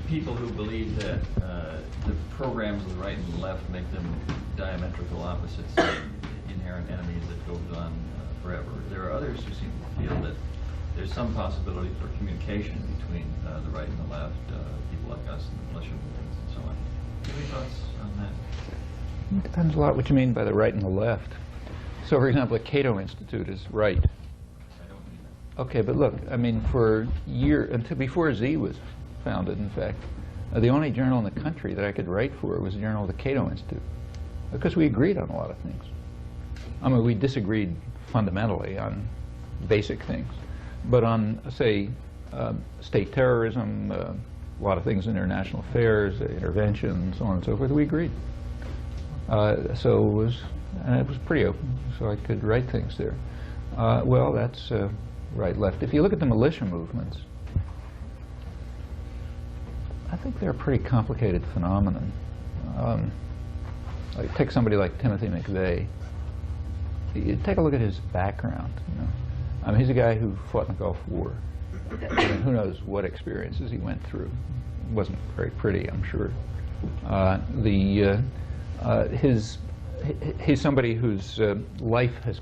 people who believe that the programs of the right and the left make them diametrical opposites, inherent enemies that goes on forever. There are others who seem to feel that there's some possibility for communication between the right and the left, people like us and the militia movements and so on. Do you have any thoughts on that? It depends a lot what you mean by the right and the left. So, for example, the Cato Institute is right. I don't mean that. Okay, but look, I mean, for years, until before Z was founded, in fact, the only journal in the country that I could write for was the Journal of the Cato Institute, because we agreed on a lot of things. I mean, we disagreed fundamentally on basic things, but on, say, state terrorism, a lot of things in international affairs, intervention, so on and so forth, we agreed. So it was pretty open, so I could write things there. Well, that's right, left. If you look at the militia movements, I think they're a pretty complicated phenomenon. Like, take somebody like Timothy McVeigh. You take a look at his background. You know? I mean, he's a guy who fought in the Gulf War. I mean, who knows what experiences he went through. It wasn't very pretty, I'm sure. He's somebody whose life has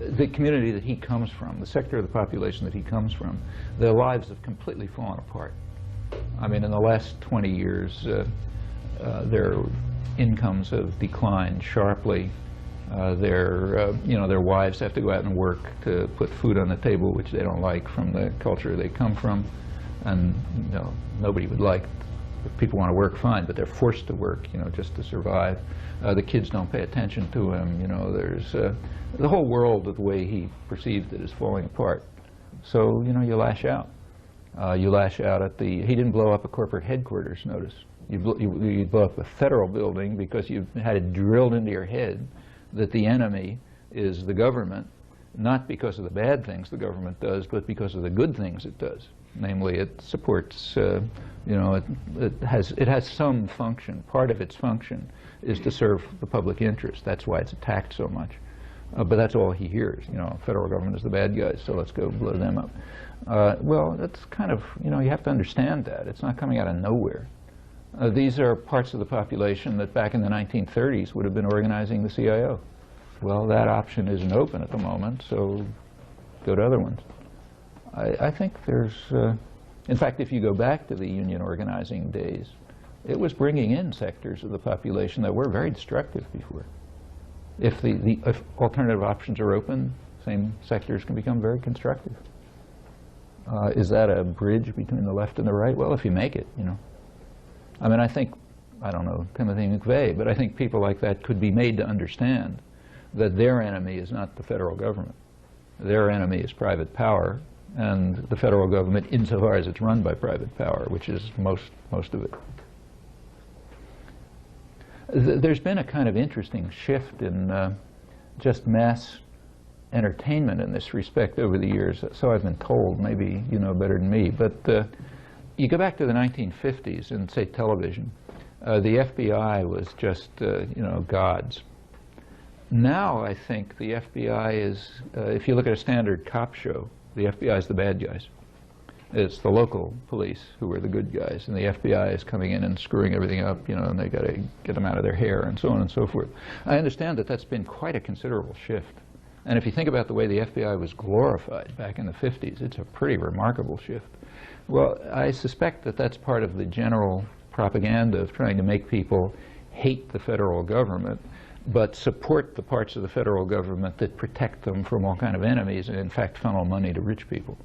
the community that he comes from, the sector of the population that he comes from, their lives have completely fallen apart. I mean, in the last 20 years, their incomes have declined sharply. Their wives have to go out and work to put food on the table, which they don't like from the culture they come from. And nobody would like, if people want to work, fine, but they're forced to work, just to survive. The kids don't pay attention to him. There's the whole world of the way he perceived it is falling apart. So, you lash out. You lash out at he didn't blow up a corporate headquarters, notice. You blow up a federal building because you had it drilled into your head that the enemy is the government, not because of the bad things the government does, but because of the good things it does. Namely, it supports, it has some function. Part of its function is to serve the public interest. That's why it's attacked so much. But that's all he hears. Federal government is the bad guys, so let's go blow them up. Well, that's kind of, you have to understand that. It's not coming out of nowhere. These are parts of the population that back in the 1930s would have been organizing the CIO. Well, that option isn't open at the moment, so go to other ones. I think there's, in fact, if you go back to the union organizing days, it was bringing in sectors of the population that were very destructive before. If if alternative options are open, same sectors can become very constructive. Is that a bridge between the left and the right? Well, if you make it, I mean, I don't know Timothy McVeigh, but I think people like that could be made to understand that their enemy is not the federal government. Their enemy is private power, and the federal government, insofar as it's run by private power, which is most of it. There's been a kind of interesting shift in just mass entertainment in this respect over the years. So I've been told, maybe you know better than me, but you go back to the 1950s and say television, the FBI was just, gods. Now I think the FBI is, if you look at a standard cop show, the FBI is the bad guys. It's the local police who are the good guys, and the FBI is coming in and screwing everything up, and they got to get them out of their hair and so on and so forth. I understand that that's been quite a considerable shift. And if you think about the way the FBI was glorified back in the 50s, it's a pretty remarkable shift. Well, I suspect that that's part of the general propaganda of trying to make people hate the federal government, but support the parts of the federal government that protect them from all kind of enemies and in fact funnel money to rich people.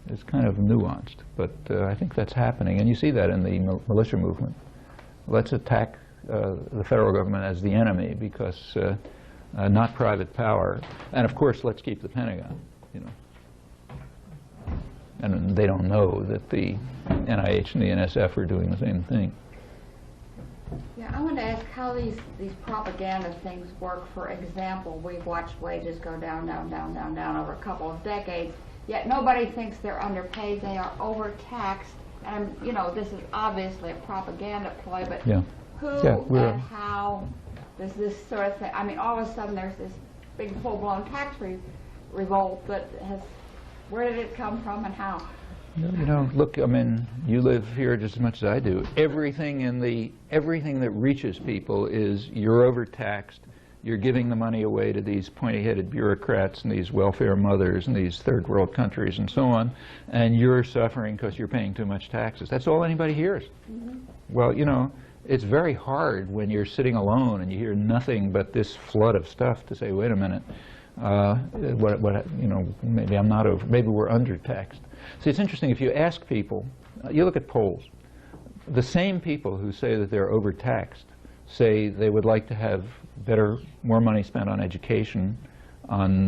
It's kind of nuanced, but I think that's happening, and you see that in the militia movement. Let's attack the federal government as the enemy because not private power, and of course let's keep the Pentagon, And they don't know that the NIH and the NSF are doing the same thing. Yeah, I want to ask how these propaganda things work. For example, we've watched wages go down, down, down, down, down over a couple of decades, yet nobody thinks they're underpaid, they are overtaxed. And, this is obviously a propaganda ploy, but who and how does this sort of thing, I mean, all of a sudden there's this big full-blown tax revolt that has, where did it come from and how? You know, look, I mean, you live here just as much as I do. Everything that reaches people is you're overtaxed, you're giving the money away to these pointy-headed bureaucrats and these welfare mothers and these third world countries and so on, and you're suffering because you're paying too much taxes. That's all anybody hears. Mm-hmm. Well, you know, it's very hard when you're sitting alone and you hear nothing but this flood of stuff to say, wait a minute, you know, maybe I'm not over, maybe we're undertaxed. See, it's interesting, if you ask people, you look at polls, the same people who say that they're overtaxed say they would like to have more money spent on education, on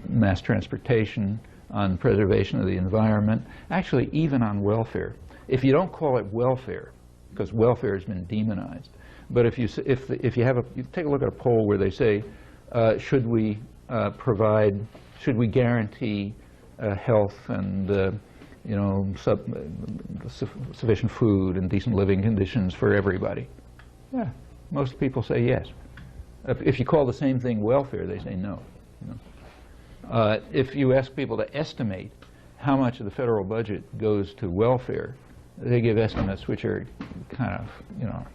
mass transportation, on preservation of the environment, actually even on welfare. If you don't call it welfare, because welfare has been demonized, but if you take a look at a poll where they say, should we guarantee health and you know, sufficient food and decent living conditions for everybody? Yeah, most people say yes. If you call the same thing welfare, they say no. You know? If you ask people to estimate how much of the federal budget goes to welfare, they give estimates which are kind of, you know,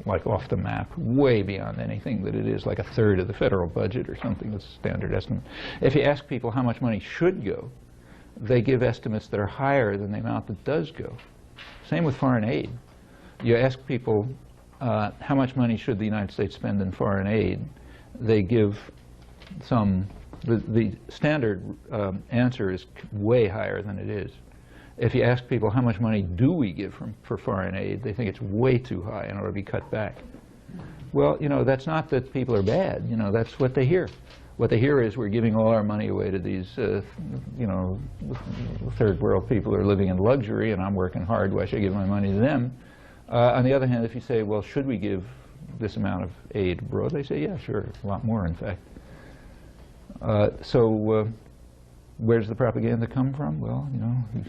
like off the map, way beyond anything that it is, like a third of the federal budget or something. That's a standard estimate. If you ask people how much money should go, they give estimates that are higher than the amount that does go. Same with foreign aid. You ask people how much money should the United States spend in foreign aid, they give the standard answer is way higher than it is. If you ask people how much money do we give for foreign aid, they think it's way too high and ought to be cut back. Well, you know, that's not that people are bad. You know, that's what they hear. What they hear is we're giving all our money away to these, you know, third world people who are living in luxury, and I'm working hard. Why should I give my money to them? On the other hand, if you say, well, should we give this amount of aid abroad? They say, yeah, sure, a lot more, in fact. So where does the propaganda come from? Well, you know, you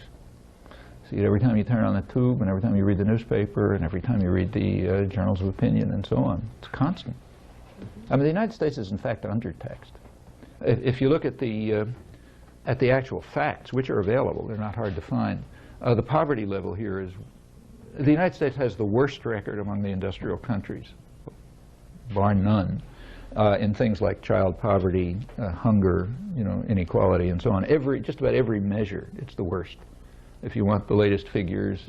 see it every time you turn on the tube, and every time you read the newspaper, and every time you read the journals of opinion, and so on. It's constant. I mean, the United States is, in fact, undertaxed. If you look at the actual facts, which are available, they're not hard to find. The poverty level here is, the United States has the worst record among the industrial countries, bar none, in things like child poverty, hunger, you know, inequality, and so on. Just about every measure, it's the worst. If you want the latest figures,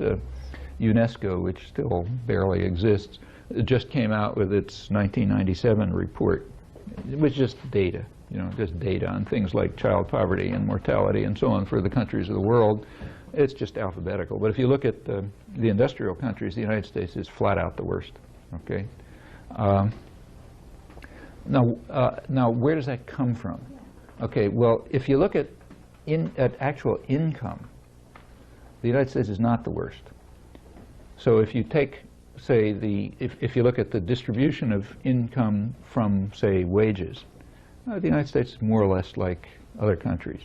UNESCO, which still barely exists, just came out with its 1997 report. It was just data, you know, just data on things like child poverty and mortality and so on for the countries of the world. It's just alphabetical. But if you look at the industrial countries, the United States is flat out the worst. Okay. Now, where does that come from? Okay. Well, if you look at actual income, the United States is not the worst. So if you take, say, if you look at the distribution of income from, say, wages, the United States is more or less like other countries.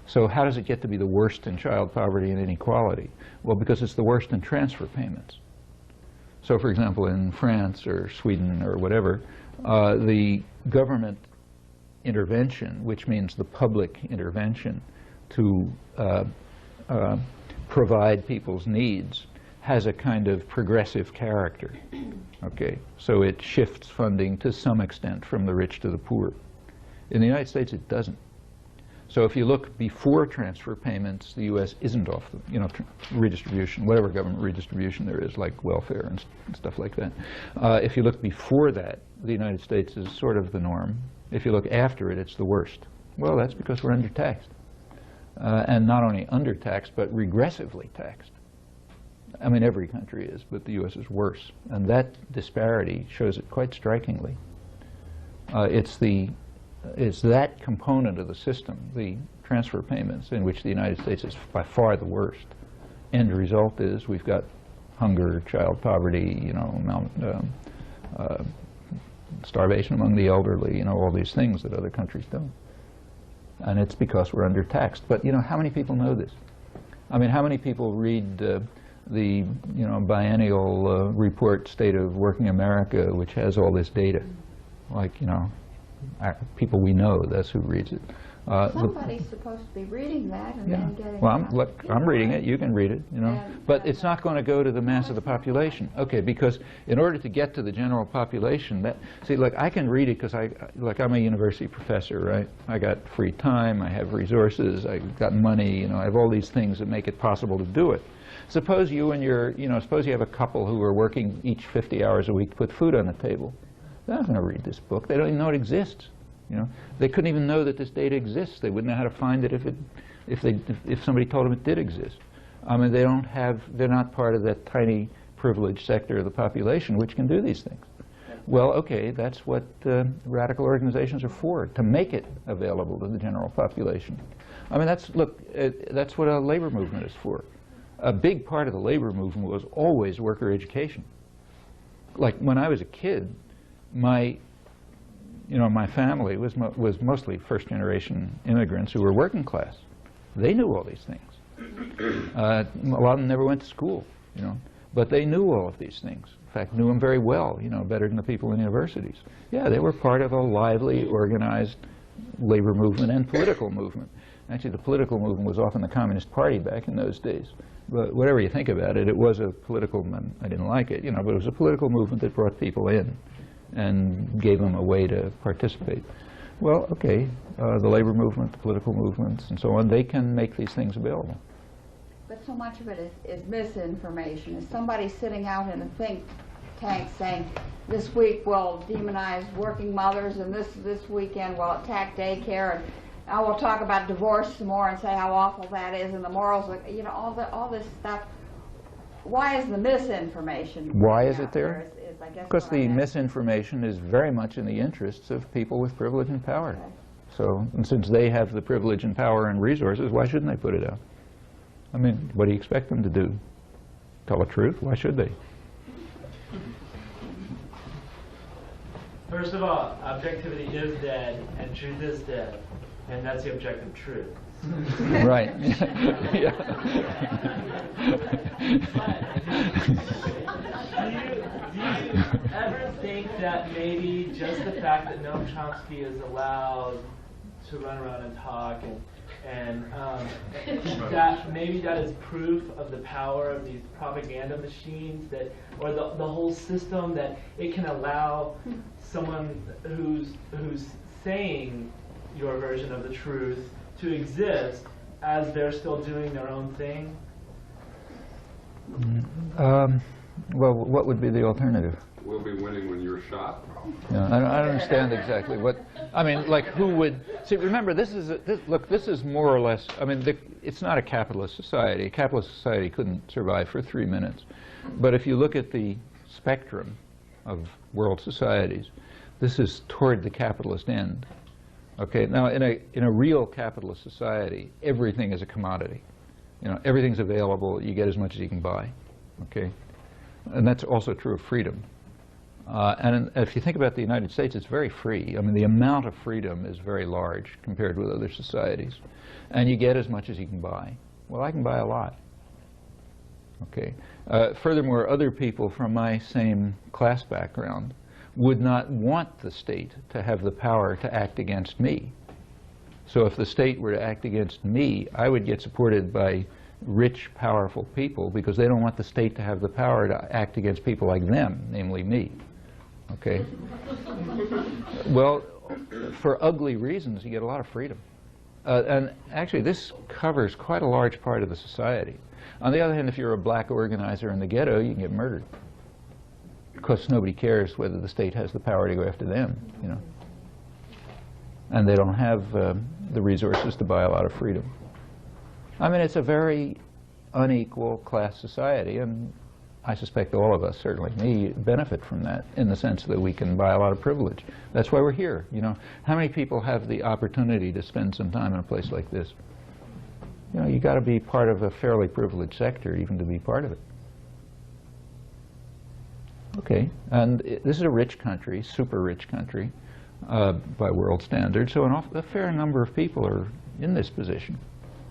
So how does it get to be the worst in child poverty and inequality? Well, because it's the worst in transfer payments. So, for example, in France or Sweden or whatever, the government intervention, which means the public intervention to provide people's needs, has a kind of progressive character. Okay, so it shifts funding to some extent from the rich to the poor. In the United States, it doesn't. So if you look before transfer payments, the U.S. isn't off the, you know, redistribution, whatever government redistribution there is, like welfare and stuff like that. If you look before that, the United States is sort of the norm. If you look after it, it's the worst. Well, that's because we're undertaxed. And not only undertaxed, but regressively taxed. I mean, every country is, but the U.S. is worse. And that disparity shows it quite strikingly. It's that component of the system, the transfer payments, in which the United States is by far the worst. End result is we've got hunger, child poverty, you know, starvation among the elderly, you know, all these things that other countries don't. And it's because we're undertaxed. But, you know, how many people know this? I mean, how many people read the, you know, biennial report, State of Working America, which has all this data? Like, you know, people we know, that's who reads it. Somebody's supposed to be reading that and then getting... Well, I'm reading it. You can read it, you know. But it's not going to go to the mass of the population. Okay, because in order to get to the general population, see, look, I can read it because I'm a university professor, right? I got free time, I have resources, I got money, you know, I have all these things that make it possible to do it. Suppose you and suppose you have a couple who are working each 50 hours a week to put food on the table. They're not going to read this book. They don't even know it exists. You know, they couldn't even know that this data exists. They wouldn't know how to find it if somebody told them it did exist. I mean, they're not part of that tiny privileged sector of the population which can do these things. Well, okay, that's what radical organizations are for, to make it available to the general population. I mean, that's what a labor movement is for. A big part of the labor movement was always worker education. Like when I was a kid, my family was mostly first-generation immigrants who were working class. They knew all these things. A lot of them never went to school, you know, but they knew all of these things. In fact, knew them very well, you know, better than the people in universities. Yeah, they were part of a lively, organized labor movement and political movement. Actually, the political movement was often the Communist Party back in those days. But whatever you think about it, it was a political, I didn't like it, you know, but it was a political movement that brought people in and gave them a way to participate. Well, okay, the labor movement, the political movements, and so on, they can make these things available. But so much of it is misinformation. Is somebody sitting out in a think tank saying, this week we'll demonize working mothers, and this weekend we'll attack daycare, and I will talk about divorce some more and say how awful that is, and the morals, you know, all this stuff. Why is the misinformation? Why is it there? I guess because the misinformation is very much in the interests of people with privilege and power. Okay. So, and since they have the privilege and power and resources, why shouldn't they put it out? I mean, what do you expect them to do? Tell the truth? Why should they? First of all, objectivity is dead and truth is dead, and that's the objective truth. Right. Do you ever think that maybe just the fact that Noam Chomsky is allowed to run around and talk and that maybe that is proof of the power of these propaganda machines, that, or the whole system, that it can allow someone who's saying your version of the truth to exist as they're still doing their own thing? Well, what would be the alternative? We'll be winning when you're shot. Yeah, I don't understand exactly what. I mean, like, who would see? Remember, this is more or less. I mean, it's not a capitalist society. A capitalist society couldn't survive for 3 minutes. But if you look at the spectrum of world societies, this is toward the capitalist end. Okay. Now, in a real capitalist society, everything is a commodity. You know, everything's available. You get as much as you can buy. Okay. And that's also true of freedom. And if you think about the United States, it's very free. I mean, the amount of freedom is very large compared with other societies. And you get as much as you can buy. Well, I can buy a lot. Okay. Furthermore, other people from my same class background would not want the state to have the power to act against me. So if the state were to act against me, I would get supported by rich, powerful people because they don't want the state to have the power to act against people like them, namely me. Okay? Well, for ugly reasons, you get a lot of freedom. And actually, this covers quite a large part of the society. On the other hand, if you're a black organizer in the ghetto, you can get murdered because nobody cares whether the state has the power to go after them, you know. And they don't have the resources to buy a lot of freedom. I mean, it's a very unequal class society, and I suspect all of us, certainly me, benefit from that in the sense that we can buy a lot of privilege. That's why we're here, you know. How many people have the opportunity to spend some time in a place like this? You know, you got to be part of a fairly privileged sector even to be part of it. Okay, and this is a rich country, super rich country by world standards, so a fair number of people are in this position.